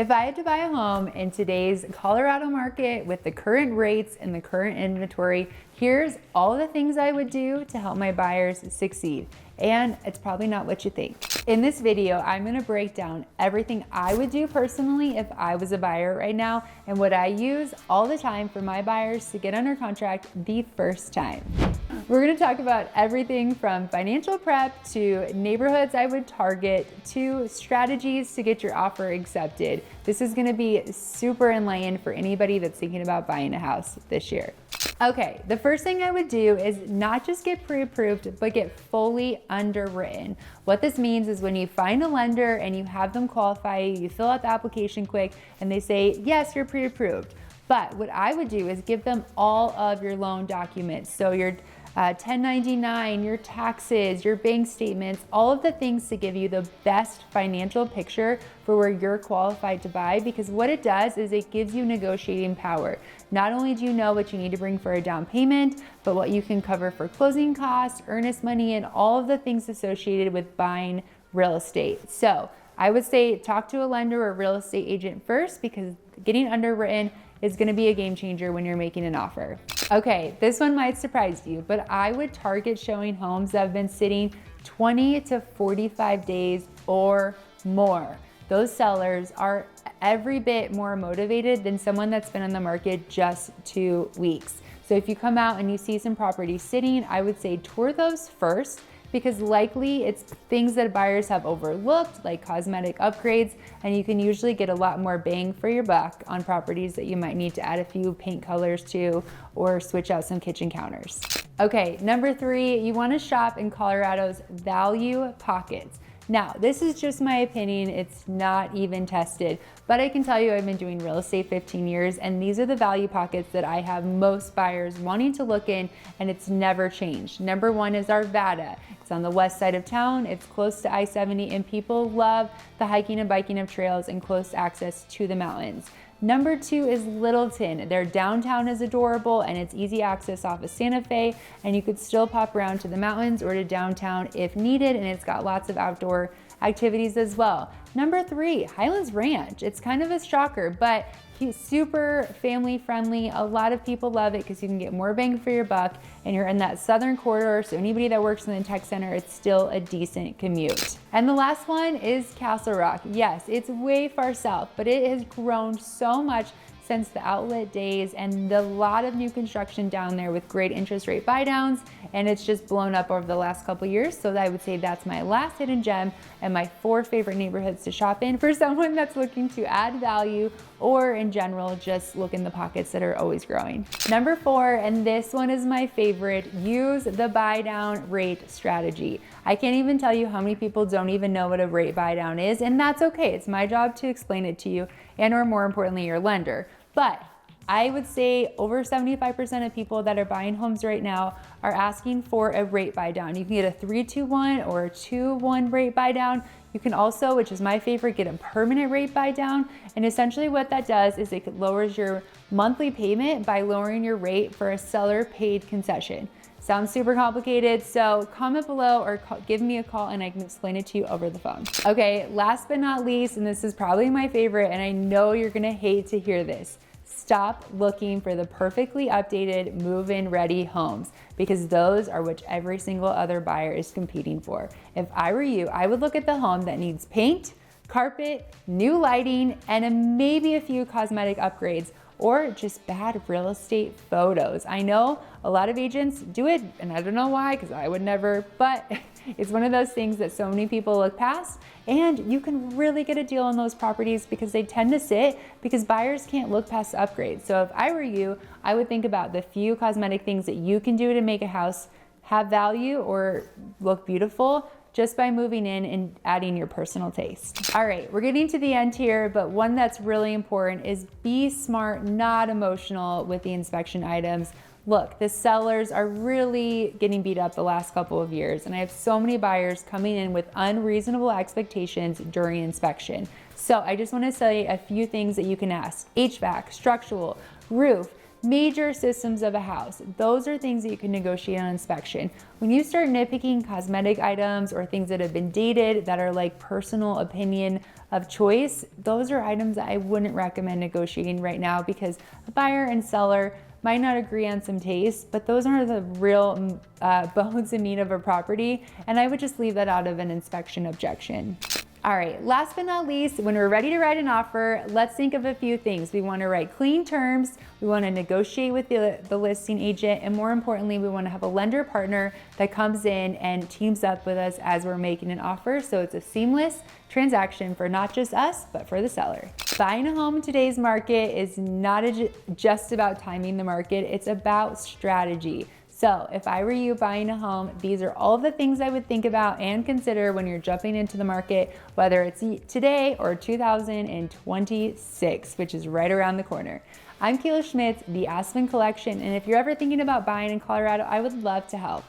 If I had to buy a home in today's Colorado market with the current rates and the current inventory, here's all the things I would do to help my buyers succeed. And it's probably not what you think. In this video, I'm gonna break down everything I would do personally if I was a buyer right now and what I use all the time for my buyers to get under contract the first time. We're gonna talk about everything from financial prep to neighborhoods I would target to strategies to get your offer accepted. This is gonna be super enlightening for anybody that's thinking about buying a house this year. Okay, the first thing I would do is not just get pre-approved, but get fully underwritten. What this means is when you find a lender and you have them qualify, you fill out the application quick and they say, yes, you're pre-approved. But what I would do is give them all of your loan documents. So your 1099, your taxes, your bank statements, all of the things to give you the best financial picture for where you're qualified to buy, because what it does is it gives you negotiating power. Not only do you know what you need to bring for a down payment, but what you can cover for closing costs, earnest money, and all of the things associated with buying real estate. So I would say talk to a lender or real estate agent first, because getting underwritten is gonna be a game changer when you're making an offer. Okay, this one might surprise you, but I would target showing homes that have been sitting 20 to 45 days or more. Those sellers are every bit more motivated than someone that's been on the market just 2 weeks. So if you come out and you see some properties sitting, I would say tour those first, because likely it's things that buyers have overlooked, like cosmetic upgrades, and you can usually get a lot more bang for your buck on properties that you might need to add a few paint colors to or switch out some kitchen counters. Okay, number 3, you wanna shop in Colorado's value pockets. Now, this is just my opinion, it's not even tested, but I can tell you I've been doing real estate 15 years, and these are the value pockets that I have most buyers wanting to look in, and it's never changed. Number 1 is Arvada. It's on the west side of town, it's close to I-70, and people love the hiking and biking of trails and close access to the mountains. Number 2 is Littleton. Their downtown is adorable and it's easy access off of Santa Fe, and you could still pop around to the mountains or to downtown if needed, and it's got lots of outdoor activities as well. Number 3, Highlands Ranch. It's kind of a shocker, but super family friendly. A lot of people love it because you can get more bang for your buck, and you're in that southern corridor, so anybody that works in the tech center, it's still a decent commute. And the last one is Castle Rock. Yes, it's way far south, but it has grown so much since the outlet days, and a lot of new construction down there with great interest rate buy downs, and it's just blown up over the last couple years. So I would say that's my last hidden gem and my 4 favorite neighborhoods to shop in for someone that's looking to add value, or in general, just look in the pockets that are always growing. Number 4, and this one is my favorite, use the buy down rate strategy. I can't even tell you how many people don't even know what a rate buy down is, and that's okay. It's my job to explain it to you, and or more importantly, your lender. But I would say over 75% of people that are buying homes right now are asking for a rate buy down. You can get a 3-2-1 or a 2-1 rate buy down. You can also, which is my favorite, get a permanent rate buy down. And essentially what that does is it lowers your monthly payment by lowering your rate for a seller paid concession. Sounds super complicated, so comment below or give me a call and I can explain it to you over the phone. Okay, last but not least, and this is probably my favorite, and I know you're gonna hate to hear this, stop looking for the perfectly updated move-in ready homes, because those are what every single other buyer is competing for. If I were you, I would look at the home that needs paint, carpet, new lighting, and maybe a few cosmetic upgrades, or just bad real estate photos. I know a lot of agents do it, and I don't know why, because I would never, but it's one of those things that so many people look past, and you can really get a deal on those properties because they tend to sit because buyers can't look past upgrades. So if I were you, I would think about the few cosmetic things that you can do to make a house have value or look beautiful, just by moving in and adding your personal taste. All right, we're getting to the end here, but one that's really important is be smart, not emotional with the inspection items. Look, the sellers are really getting beat up the last couple of years, and I have so many buyers coming in with unreasonable expectations during inspection. So I just wanna say a few things that you can ask. HVAC, structural, roof, major systems of a house. Those are things that you can negotiate on inspection. When you start nitpicking cosmetic items or things that have been dated that are like personal opinion of choice, those are items that I wouldn't recommend negotiating right now, because a buyer and seller might not agree on some tastes, but those are the real bones and meat of a property, and I would just leave that out of an inspection objection. All right, last but not least, when we're ready to write an offer, let's think of a few things. We want to write clean terms, we want to negotiate with the listing agent, and more importantly, we want to have a lender partner that comes in and teams up with us as we're making an offer, so it's a seamless transaction for not just us, but for the seller. Buying a home in today's market is not just about timing the market, it's about strategy. So if I were you buying a home, these are all the things I would think about and consider when you're jumping into the market, whether it's today or 2026, which is right around the corner. I'm Kayla Schmitz, the Aspen Collection, and if you're ever thinking about buying in Colorado, I would love to help.